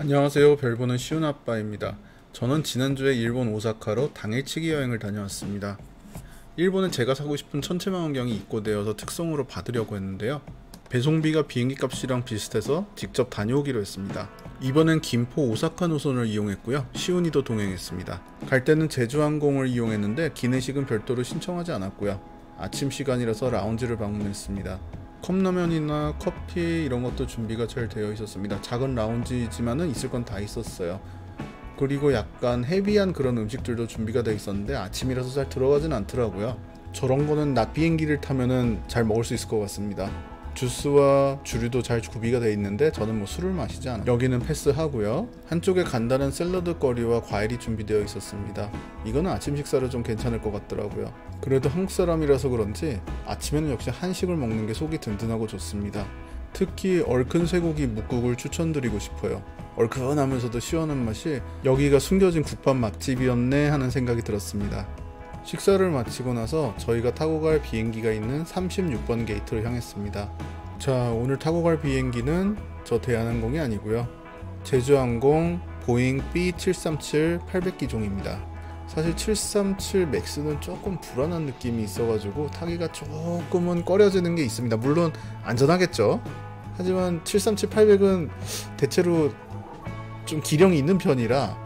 안녕하세요. 별보는 쉬운 아빠입니다. 저는 지난주에 일본 오사카로 당일치기 여행을 다녀왔습니다. 일본은 제가 사고 싶은 천체망원경이 입고되어서 특송으로 받으려고 했는데요. 배송비가 비행기 값이랑 비슷해서 직접 다녀오기로 했습니다. 이번엔 김포 오사카 노선을 이용했고요. 시운이도 동행했습니다. 갈 때는 제주항공을 이용했는데 기내식은 별도로 신청하지 않았고요. 아침 시간이라서 라운지를 방문했습니다. 컵라면이나 커피 이런 것도 준비가 잘 되어 있었습니다. 작은 라운지지만은 있을 건 다 있었어요. 그리고 약간 헤비한 그런 음식들도 준비가 되어 있었는데 아침이라서 잘 들어가진 않더라고요. 저런 거는 낮 비행기를 타면은 잘 먹을 수 있을 것 같습니다. 주스와 주류도 잘 구비가 되어 있는데 저는 술을 마시지 않아요. 여기는 패스하고요. 한쪽에 간단한 샐러드 거리와 과일이 준비되어 있었습니다. 이거는 아침 식사로 좀 괜찮을 것 같더라고요. 그래도 한국 사람이라서 그런지 아침에는 역시 한식을 먹는 게 속이 든든하고 좋습니다. 특히 얼큰 쇠고기 묵국을 추천드리고 싶어요. 얼큰하면서도 시원한 맛이 여기가 숨겨진 국밥 맛집이었네 하는 생각이 들었습니다. 식사를 마치고 나서 저희가 타고 갈 비행기가 있는 36번 게이트로 향했습니다. 자, 오늘 타고 갈 비행기는 저 대한항공이 아니고요. 제주항공 보잉 B737 800기종입니다. 사실 737 맥스는 조금 불안한 느낌이 있어가지고 타기가 조금은 꺼려지는 게 있습니다. 물론 안전하겠죠. 하지만 737 800은 대체로 좀 기령이 있는 편이라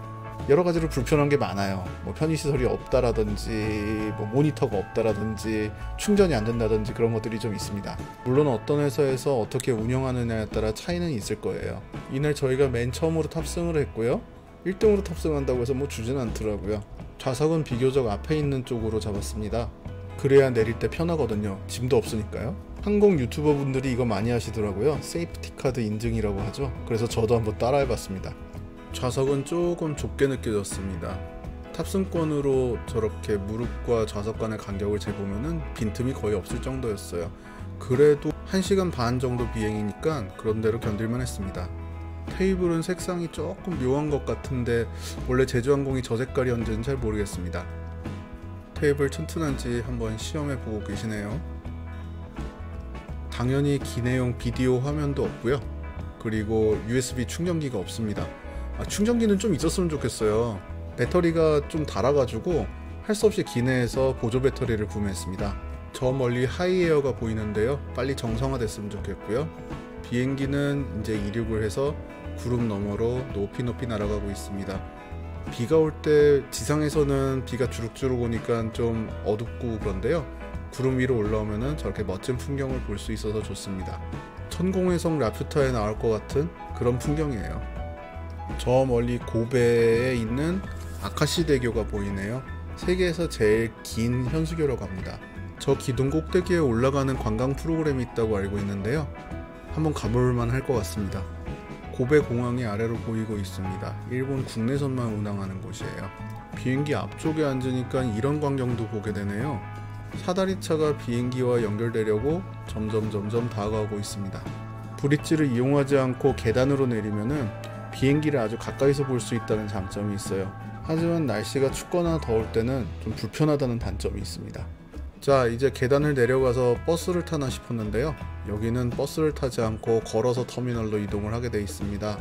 여러가지로 불편한 게 많아요. 편의시설이 없다라든지 모니터가 없다라든지 충전이 안 된다든지 그런 것들이 좀 있습니다. 물론 어떤 회사에서 어떻게 운영하느냐에 따라 차이는 있을 거예요. 이날 저희가 맨 처음으로 탑승을 했고요. 1등으로 탑승한다고 해서 주진 않더라고요. 좌석은 비교적 앞에 있는 쪽으로 잡았습니다. 그래야 내릴 때 편하거든요. 짐도 없으니까요. 항공 유튜버 분들이 이거 많이 하시더라고요. 세이프티 카드 인증이라고 하죠. 그래서 저도 한번 따라 해봤습니다. 좌석은 조금 좁게 느껴졌습니다. 탑승권으로 저렇게 무릎과 좌석 간의 간격을 재보면은 빈틈이 거의 없을 정도였어요. 그래도 1시간 반 정도 비행이니까 그런대로 견딜만 했습니다. 테이블은 색상이 조금 묘한 것 같은데 원래 제주항공이 저 색깔이었는지는 잘 모르겠습니다. 테이블 튼튼한지 한번 시험해보고 계시네요. 당연히 기내용 비디오 화면도 없고요. 그리고 USB 충전기가 없습니다. 충전기는 좀 있었으면 좋겠어요. 배터리가 좀 닳아가지고 할 수 없이 기내에서 보조 배터리를 구매했습니다. 저 멀리 하이에어가 보이는데요. 빨리 정상화됐으면 좋겠고요. 비행기는 이제 이륙을 해서 구름 너머로 높이 날아가고 있습니다. 비가 올 때 지상에서는 비가 주룩주룩 오니까 좀 어둡고 그런데요. 구름 위로 올라오면은 저렇게 멋진 풍경을 볼 수 있어서 좋습니다. 천공의 성 라퓨타에 나올 것 같은 그런 풍경이에요. 저 멀리 고베에 있는 아카시 대교가 보이네요. 세계에서 제일 긴 현수교라고 합니다. 저 기둥 꼭대기에 올라가는 관광 프로그램이 있다고 알고 있는데요. 한번 가볼만 할 것 같습니다. 고베 공항이 아래로 보이고 있습니다. 일본 국내선만 운항하는 곳이에요. 비행기 앞쪽에 앉으니까 이런 광경도 보게 되네요. 사다리차가 비행기와 연결되려고 점점 다가가고 있습니다. 브릿지를 이용하지 않고 계단으로 내리면은 비행기를 아주 가까이서 볼 수 있다는 장점이 있어요. 하지만 날씨가 춥거나 더울 때는 좀 불편하다는 단점이 있습니다. 자, 이제 계단을 내려가서 버스를 타나 싶었는데요. 여기는 버스를 타지 않고 걸어서 터미널로 이동을 하게 되어 있습니다.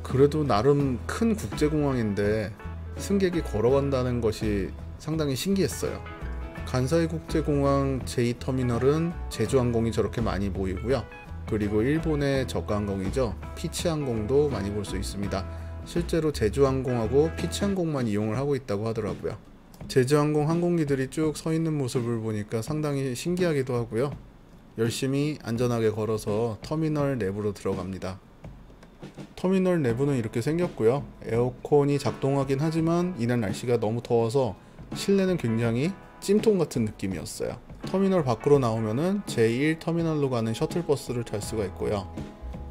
그래도 나름 큰 국제공항인데 승객이 걸어간다는 것이 상당히 신기했어요. 간사이 국제공항 제2터미널은 제주항공이 저렇게 많이 보이고요. 그리고 일본의 저가항공이죠. 피치항공도 많이 볼 수 있습니다. 실제로 제주항공하고 피치항공만 이용을 하고 있다고 하더라고요. 제주항공 항공기들이 쭉 서 있는 모습을 보니까 상당히 신기하기도 하고요. 열심히 안전하게 걸어서 터미널 내부로 들어갑니다. 터미널 내부는 이렇게 생겼고요. 에어컨이 작동하긴 하지만 이날 날씨가 너무 더워서 실내는 굉장히 찜통 같은 느낌이었어요. 터미널 밖으로 나오면은 제1터미널로 가는 셔틀버스를 탈 수가 있고요.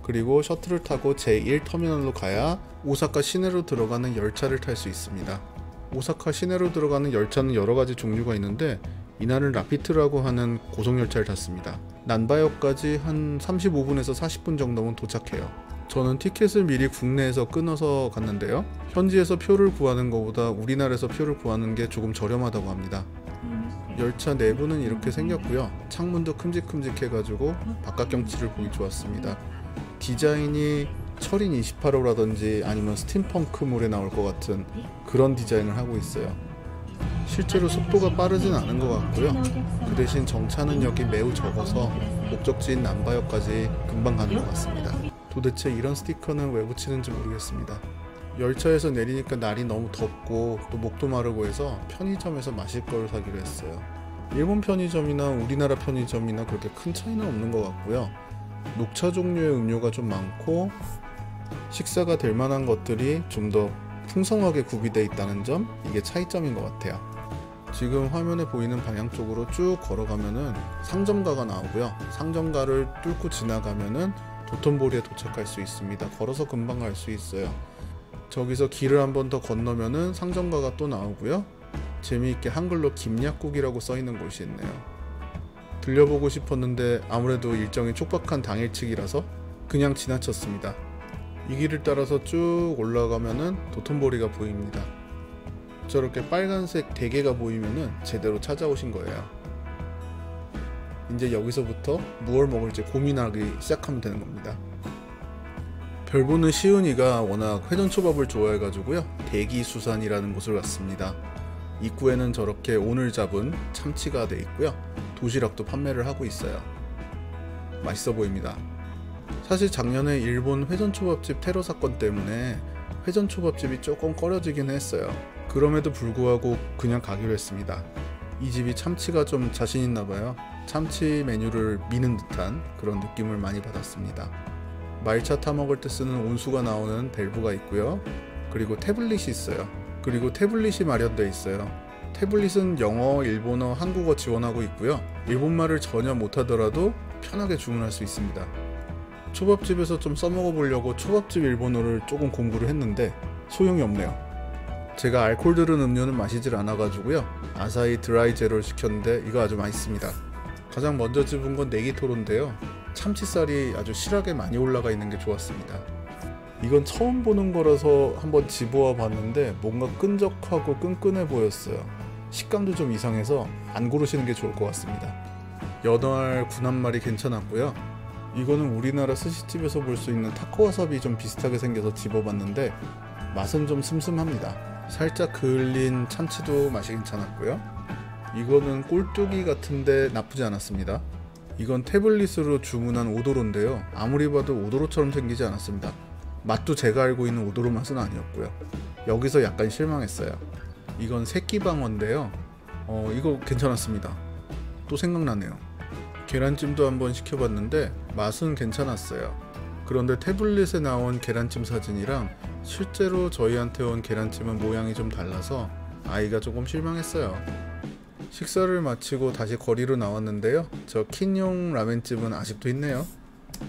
그리고 셔틀을 타고 제1터미널로 가야 오사카 시내로 들어가는 열차를 탈 수 있습니다. 오사카 시내로 들어가는 열차는 여러가지 종류가 있는데 이날은 라피트라고 하는 고속열차를 탔습니다. 난바역까지 한 35분에서 40분 정도면 도착해요. 저는 티켓을 미리 국내에서 끊어서 갔는데요. 현지에서 표를 구하는 것보다 우리나라에서 표를 구하는 게 조금 저렴하다고 합니다. 열차 내부는 이렇게 생겼고요. 창문도 큼직큼직해가지고 바깥 경치를 보기 좋았습니다. 디자인이 철인 28호라든지 아니면 스팀펑크물에 나올 것 같은 그런 디자인을 하고 있어요. 실제로 속도가 빠르진 않은 것 같고요. 그 대신 정차능력이 매우 적어서 목적지인 남바역까지 금방 가는 것 같습니다. 도대체 이런 스티커는 왜 붙이는지 모르겠습니다. 열차에서 내리니까 날이 너무 덥고 또 목도 마르고 해서 편의점에서 마실 걸 사기로 했어요. 일본 편의점이나 우리나라 편의점이나 그렇게 큰 차이는 없는 것 같고요. 녹차 종류의 음료가 좀 많고 식사가 될 만한 것들이 좀 더 풍성하게 구비되어 있다는 점, 이게 차이점인 것 같아요. 지금 화면에 보이는 방향 쪽으로 쭉 걸어가면은 상점가가 나오고요. 상점가를 뚫고 지나가면은 도톤보리에 도착할 수 있습니다. 걸어서 금방 갈 수 있어요. 저기서 길을 한 번 더 건너면은 상점가가 또 나오고요. 재미있게 한글로 김약국이라고 써있는 곳이 있네요. 들려보고 싶었는데 아무래도 일정이 촉박한 당일치기라서 그냥 지나쳤습니다. 이 길을 따라서 쭉 올라가면은 도톤보리가 보입니다. 저렇게 빨간색 대게가 보이면은 제대로 찾아오신 거예요. 이제 여기서부터 무얼 먹을지 고민하기 시작하면 되는 겁니다. 별보는 시은이가 워낙 회전초밥을 좋아해가지고요. 대기수산이라는 곳을 갔습니다. 입구에는 저렇게 오늘 잡은 참치가 돼 있고요. 도시락도 판매를 하고 있어요. 맛있어 보입니다. 사실 작년에 일본 회전초밥집 테러 사건 때문에 회전초밥집이 조금 꺼려지긴 했어요. 그럼에도 불구하고 그냥 가기로 했습니다. 이 집이 참치가 좀 자신 있나 봐요. 참치 메뉴를 미는 듯한 그런 느낌을 많이 받았습니다. 말차 타먹을 때 쓰는 온수가 나오는 밸브가 있고요. 그리고 태블릿이 있어요. 그리고 태블릿이 마련되어 있어요. 태블릿은 영어, 일본어, 한국어 지원하고 있고요. 일본말을 전혀 못하더라도 편하게 주문할 수 있습니다. 초밥집에서 좀 써먹어 보려고 초밥집 일본어를 조금 공부를 했는데 소용이 없네요. 제가 알코올 들은 음료는 마시질 않아가지고요. 아사히 드라이 제로를 시켰는데 이거 아주 맛있습니다. 가장 먼저 집은 건 네기토로인데요. 참치살이 아주 실하게 많이 올라가 있는 게 좋았습니다. 이건 처음 보는 거라서 한번 집어와 봤는데 뭔가 끈적하고 끈끈해 보였어요. 식감도 좀 이상해서 안 고르시는 게 좋을 것 같습니다. 연어알 9낱말이 괜찮았고요. 이거는 우리나라 스시집에서 볼 수 있는 타코와사비 좀 비슷하게 생겨서 집어봤는데 맛은 좀 슴슴합니다. 살짝 그을린 참치도 맛이 괜찮았고요. 이거는 꼴뚜기 같은데 나쁘지 않았습니다. 이건 태블릿으로 주문한 오도로인데요. 아무리 봐도 오도로처럼 생기지 않았습니다. 맛도 제가 알고 있는 오도로 맛은 아니었고요. 여기서 약간 실망했어요. 이건 새끼방어인데요. 이거 괜찮았습니다. 또 생각나네요. 계란찜도 한번 시켜봤는데 맛은 괜찮았어요. 그런데 태블릿에 나온 계란찜 사진이랑 실제로 저희한테 온 계란찜은 모양이 좀 달라서 아이가 조금 실망했어요. 식사를 마치고 다시 거리로 나왔는데요. 저 킨용 라멘집은 아직도 있네요.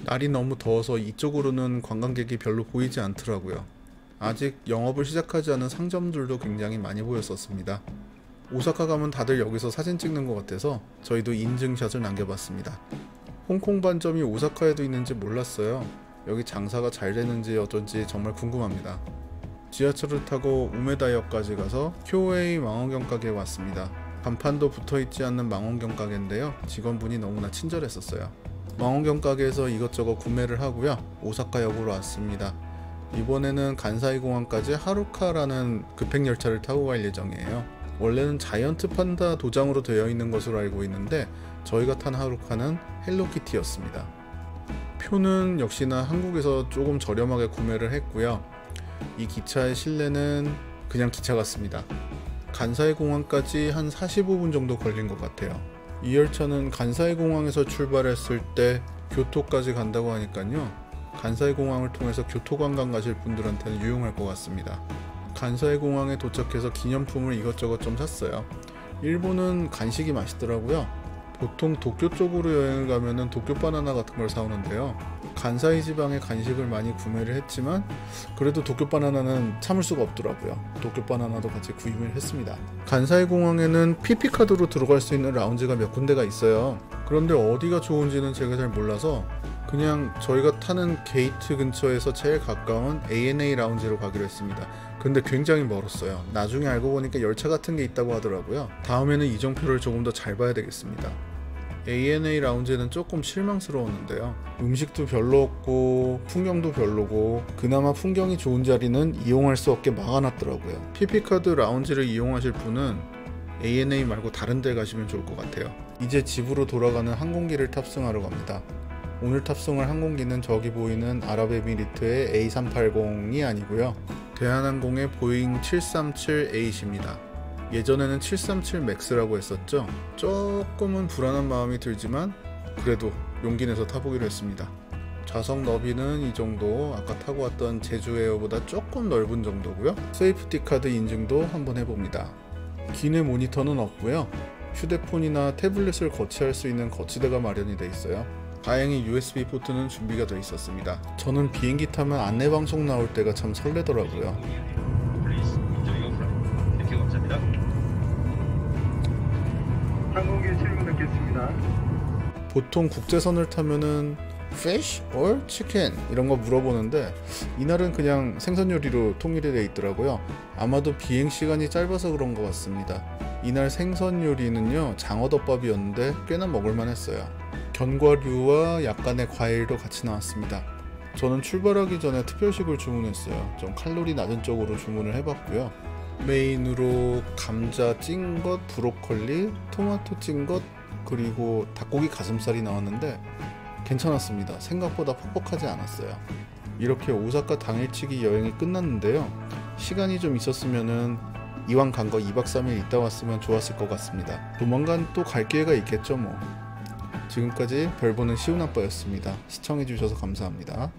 날이 너무 더워서 이쪽으로는 관광객이 별로 보이지 않더라고요. 아직 영업을 시작하지 않은 상점들도 굉장히 많이 보였었습니다. 오사카 가면 다들 여기서 사진 찍는 것 같아서 저희도 인증샷을 남겨봤습니다. 홍콩 반점이 오사카에도 있는지 몰랐어요. 여기 장사가 잘 되는지 어쩐지 정말 궁금합니다. 지하철을 타고 우메다역까지 가서 쿄웨이 망원경 가게에 왔습니다. 간판도 붙어있지 않는 망원경 가게인데요. 직원분이 너무나 친절했었어요. 망원경 가게에서 이것저것 구매를 하고요. 오사카역으로 왔습니다. 이번에는 간사이 공항까지 하루카라는 급행열차를 타고 갈 예정이에요. 원래는 자이언트 판다 도장으로 되어 있는 것으로 알고 있는데 저희가 탄 하루카는 헬로키티였습니다. 표는 역시나 한국에서 조금 저렴하게 구매를 했고요. 이 기차의 실내는 그냥 기차 같습니다. 간사이 공항까지 한 45분 정도 걸린 것 같아요. 이 열차는 간사이 공항에서 출발했을 때 교토까지 간다고 하니까요. 간사이 공항을 통해서 교토 관광 가실 분들한테는 유용할 것 같습니다. 간사이 공항에 도착해서 기념품을 이것저것 좀 샀어요. 일본은 간식이 맛있더라고요. 보통 도쿄 쪽으로 여행을 가면은 도쿄 바나나 같은 걸 사오는데요. 간사이 지방의 간식을 많이 구매를 했지만 그래도 도쿄 바나나는 참을 수가 없더라고요. 도쿄 바나나도 같이 구입을 했습니다. 간사이 공항에는 PP카드로 들어갈 수 있는 라운지가 몇 군데가 있어요. 그런데 어디가 좋은지는 제가 잘 몰라서 그냥 저희가 타는 게이트 근처에서 제일 가까운 ANA 라운지로 가기로 했습니다. 근데 굉장히 멀었어요. 나중에 알고 보니까 열차 같은 게 있다고 하더라고요. 다음에는 이정표를 조금 더 잘 봐야 되겠습니다. ANA 라운지는 조금 실망스러웠는데요. 음식도 별로 없고 풍경도 별로고 그나마 풍경이 좋은 자리는 이용할 수 없게 막아놨더라고요. PP카드 라운지를 이용하실 분은 ANA 말고 다른 데 가시면 좋을 것 같아요. 이제 집으로 돌아가는 항공기를 탑승하러 갑니다. 오늘 탑승할 항공기는 저기 보이는 아랍에미리트의 A380이 아니고요. 대한항공의 보잉 737-8입니다. 예전에는 737 맥스라고 했었죠. 조금은 불안한 마음이 들지만 그래도 용기 내서 타보기로 했습니다. 좌석 너비는 이 정도, 아까 타고 왔던 제주에어보다 조금 넓은 정도고요. 세이프티 카드 인증도 한번 해봅니다. 기내 모니터는 없고요. 휴대폰이나 태블릿을 거치할 수 있는 거치대가 마련이 되어 있어요. 다행히 USB 포트는 준비가 되어 있었습니다. 저는 비행기 타면 안내방송 나올 때가 참 설레더라고요. 항공기 출국 뵙겠습니다. 보통 국제선을 타면은 fish or chicken 이런 거 물어보는데 이날은 그냥 생선 요리로 통일이 되어 있더라고요. 아마도 비행 시간이 짧아서 그런 것 같습니다. 이날 생선 요리는요, 장어덮밥이었는데 꽤나 먹을만 했어요. 견과류와 약간의 과일도 같이 나왔습니다. 저는 출발하기 전에 특별식을 주문했어요. 좀 칼로리 낮은 쪽으로 주문을 해봤고요. 메인으로 감자 찐 것, 브로콜리, 토마토 찐 것, 그리고 닭고기 가슴살이 나왔는데 괜찮았습니다. 생각보다 퍽퍽하지 않았어요. 이렇게 오사카 당일치기 여행이 끝났는데요. 시간이 좀 있었으면은 이왕 간 거 2박 3일 있다 왔으면 좋았을 것 같습니다. 조만간 또 갈 기회가 있겠죠 뭐. 지금까지 별보는 시훈아빠였습니다. 시청해주셔서 감사합니다.